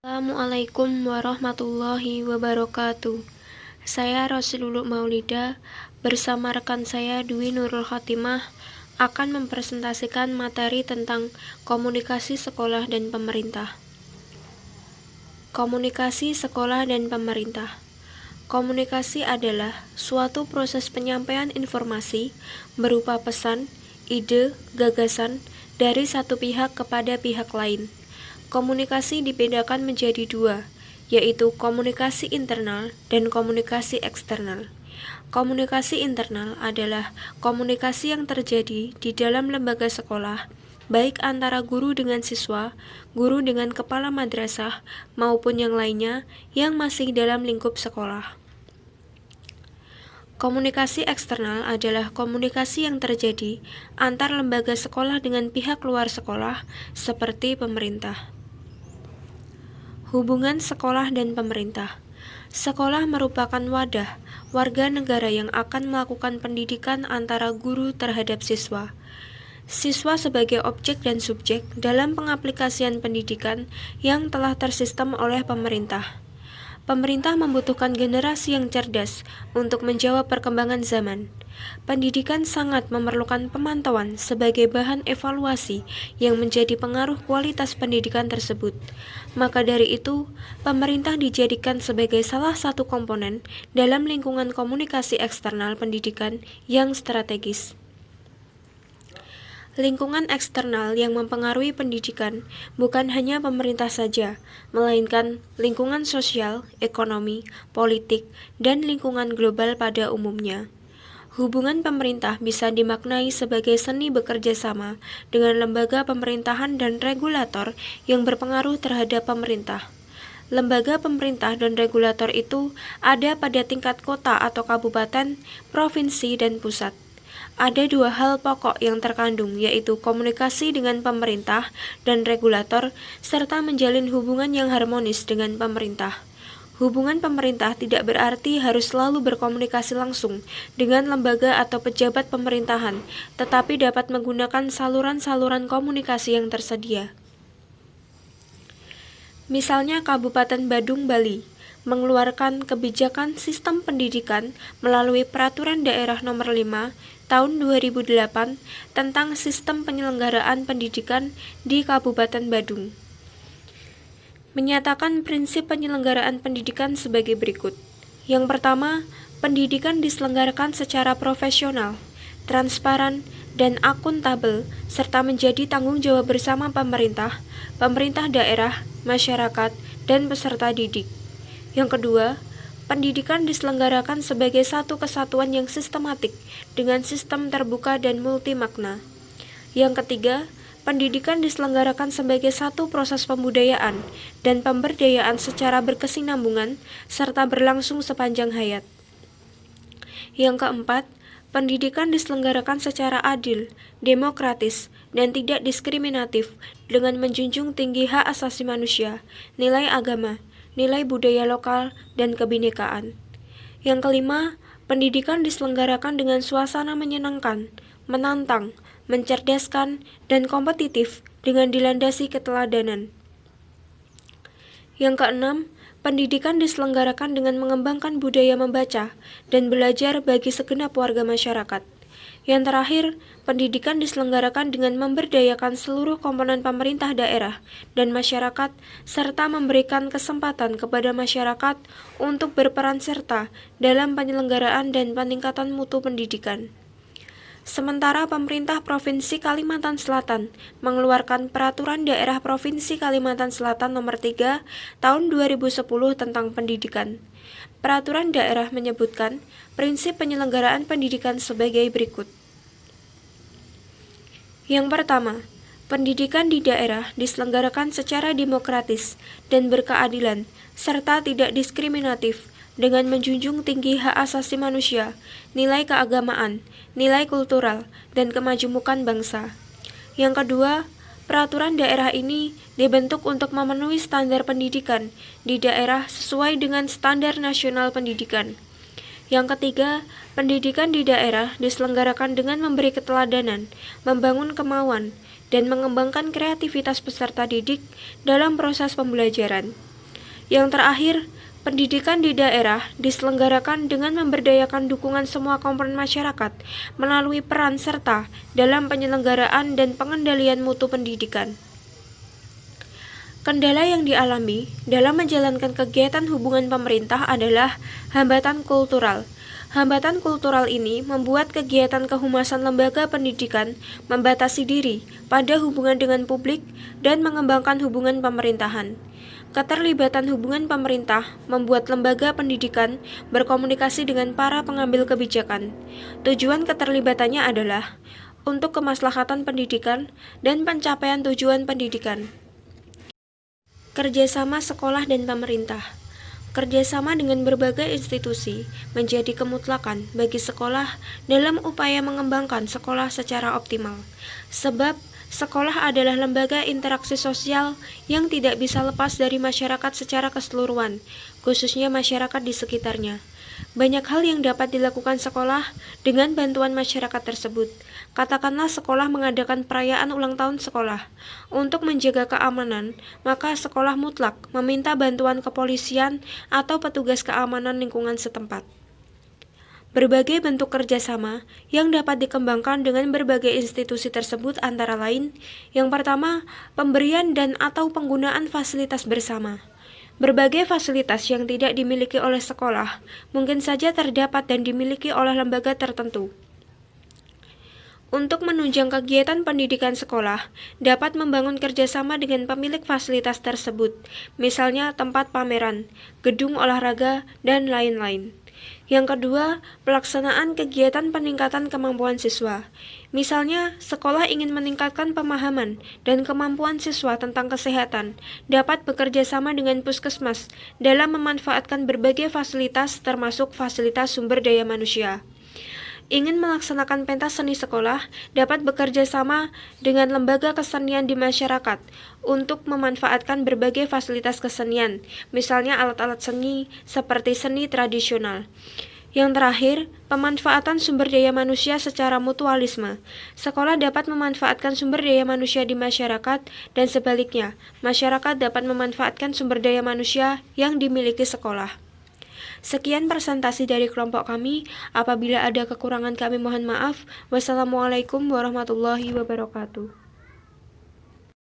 Assalamualaikum warahmatullahi wabarakatuh. Saya Rosilulu Maulida bersama rekan saya Dwi Nurul Khotimah akan mempresentasikan materi tentang komunikasi sekolah dan pemerintah. Komunikasi sekolah dan pemerintah. Komunikasi adalah suatu proses penyampaian informasi berupa pesan, ide, gagasan dari satu pihak kepada pihak lain. Komunikasi dibedakan menjadi dua, yaitu komunikasi internal dan komunikasi eksternal. Komunikasi internal adalah komunikasi yang terjadi di dalam lembaga sekolah, baik antara guru dengan siswa, guru dengan kepala madrasah, maupun yang lainnya yang masih dalam lingkup sekolah. Komunikasi eksternal adalah komunikasi yang terjadi antar lembaga sekolah dengan pihak luar sekolah, seperti pemerintah. Hubungan sekolah dan pemerintah. Sekolah merupakan wadah warga negara yang akan melakukan pendidikan antara guru terhadap siswa. Siswa sebagai objek dan subjek dalam pengaplikasian pendidikan yang telah tersistem oleh pemerintah. Pemerintah membutuhkan generasi yang cerdas untuk menjawab perkembangan zaman. Pendidikan sangat memerlukan pemantauan sebagai bahan evaluasi yang menjadi pengaruh kualitas pendidikan tersebut. Maka dari itu, pemerintah dijadikan sebagai salah satu komponen dalam lingkungan komunikasi eksternal pendidikan yang strategis. Lingkungan eksternal yang mempengaruhi pendidikan bukan hanya pemerintah saja, melainkan lingkungan sosial, ekonomi, politik, dan lingkungan global pada umumnya. Hubungan pemerintah bisa dimaknai sebagai seni bekerja sama dengan lembaga pemerintahan dan regulator yang berpengaruh terhadap pemerintah. Lembaga pemerintah dan regulator itu ada pada tingkat kota atau kabupaten, provinsi, dan pusat. Ada dua hal pokok yang terkandung, yaitu komunikasi dengan pemerintah dan regulator, serta menjalin hubungan yang harmonis dengan pemerintah. Hubungan pemerintah tidak berarti harus selalu berkomunikasi langsung dengan lembaga atau pejabat pemerintahan, tetapi dapat menggunakan saluran-saluran komunikasi yang tersedia. Misalnya Kabupaten Badung, Bali, mengeluarkan kebijakan sistem pendidikan melalui Peraturan Daerah Nomor 5 Tahun 2008 tentang sistem penyelenggaraan pendidikan di Kabupaten Badung. Menyatakan prinsip penyelenggaraan pendidikan sebagai berikut. Yang pertama, pendidikan diselenggarakan secara profesional, transparan, dan akuntabel, serta menjadi tanggung jawab bersama pemerintah, pemerintah daerah, masyarakat, dan peserta didik. Yang kedua, pendidikan diselenggarakan sebagai satu kesatuan yang sistematik dengan sistem terbuka dan multimakna. Yang ketiga, pendidikan diselenggarakan sebagai satu proses pembudayaan dan pemberdayaan secara berkesinambungan serta berlangsung sepanjang hayat. Yang keempat, pendidikan diselenggarakan secara adil, demokratis, dan tidak diskriminatif dengan menjunjung tinggi hak asasi manusia, nilai agama, nilai budaya lokal, dan kebinekaan. Yang kelima, pendidikan diselenggarakan dengan suasana menyenangkan, menantang, mencerdaskan, dan kompetitif dengan dilandasi keteladanan. Yang keenam, pendidikan diselenggarakan dengan mengembangkan budaya membaca dan belajar bagi segenap warga masyarakat. Yang terakhir, pendidikan diselenggarakan dengan memberdayakan seluruh komponen pemerintah daerah dan masyarakat, serta memberikan kesempatan kepada masyarakat untuk berperan serta dalam penyelenggaraan dan peningkatan mutu pendidikan. Sementara pemerintah Provinsi Kalimantan Selatan mengeluarkan Peraturan Daerah Provinsi Kalimantan Selatan Nomor 3 Tahun 2010 tentang pendidikan. Peraturan daerah menyebutkan prinsip penyelenggaraan pendidikan sebagai berikut. Yang pertama, pendidikan di daerah diselenggarakan secara demokratis dan berkeadilan, serta tidak diskriminatif, dengan menjunjung tinggi hak asasi manusia, nilai keagamaan, nilai kultural, dan kemajemukan bangsa. Yang kedua, peraturan daerah ini dibentuk untuk memenuhi standar pendidikan di daerah sesuai dengan standar nasional pendidikan. Yang ketiga, pendidikan di daerah diselenggarakan dengan memberi keteladanan, membangun kemauan, dan mengembangkan kreativitas peserta didik dalam proses pembelajaran. Yang terakhir, pendidikan di daerah diselenggarakan dengan memberdayakan dukungan semua komponen masyarakat melalui peran serta dalam penyelenggaraan dan pengendalian mutu pendidikan. Kendala yang dialami dalam menjalankan kegiatan hubungan pemerintah adalah hambatan kultural. Hambatan kultural ini membuat kegiatan kehumasan lembaga pendidikan membatasi diri pada hubungan dengan publik dan mengembangkan hubungan pemerintahan. Keterlibatan hubungan pemerintah membuat lembaga pendidikan berkomunikasi dengan para pengambil kebijakan. Tujuan keterlibatannya adalah untuk kemaslahatan pendidikan dan pencapaian tujuan pendidikan. Kerjasama sekolah dan pemerintah. Kerjasama dengan berbagai institusi menjadi kemutlakan bagi sekolah dalam upaya mengembangkan sekolah secara optimal. Sebab sekolah adalah lembaga interaksi sosial yang tidak bisa lepas dari masyarakat secara keseluruhan, khususnya masyarakat di sekitarnya. Banyak hal yang dapat dilakukan sekolah dengan bantuan masyarakat tersebut. Katakanlah sekolah mengadakan perayaan ulang tahun sekolah. Untuk menjaga keamanan, maka sekolah mutlak meminta bantuan kepolisian atau petugas keamanan lingkungan setempat. Berbagai bentuk kerjasama yang dapat dikembangkan dengan berbagai institusi tersebut antara lain, yang pertama, pemberian dan atau penggunaan fasilitas bersama. Berbagai fasilitas yang tidak dimiliki oleh sekolah mungkin saja terdapat dan dimiliki oleh lembaga tertentu. Untuk menunjang kegiatan pendidikan sekolah, dapat membangun kerjasama dengan pemilik fasilitas tersebut, misalnya tempat pameran, gedung olahraga, dan lain-lain. Yang kedua, pelaksanaan kegiatan peningkatan kemampuan siswa. Misalnya, sekolah ingin meningkatkan pemahaman dan kemampuan siswa tentang kesehatan, dapat bekerja sama dengan puskesmas dalam memanfaatkan berbagai fasilitas termasuk fasilitas sumber daya manusia. Ingin melaksanakan pentas seni sekolah, dapat bekerja sama dengan lembaga kesenian di masyarakat untuk memanfaatkan berbagai fasilitas kesenian, misalnya alat-alat seni seperti seni tradisional. Yang terakhir, pemanfaatan sumber daya manusia secara mutualisme. Sekolah dapat memanfaatkan sumber daya manusia di masyarakat dan sebaliknya, masyarakat dapat memanfaatkan sumber daya manusia yang dimiliki sekolah. Sekian presentasi dari kelompok kami. Apabila ada kekurangan kami mohon maaf. Wassalamualaikum warahmatullahi wabarakatuh.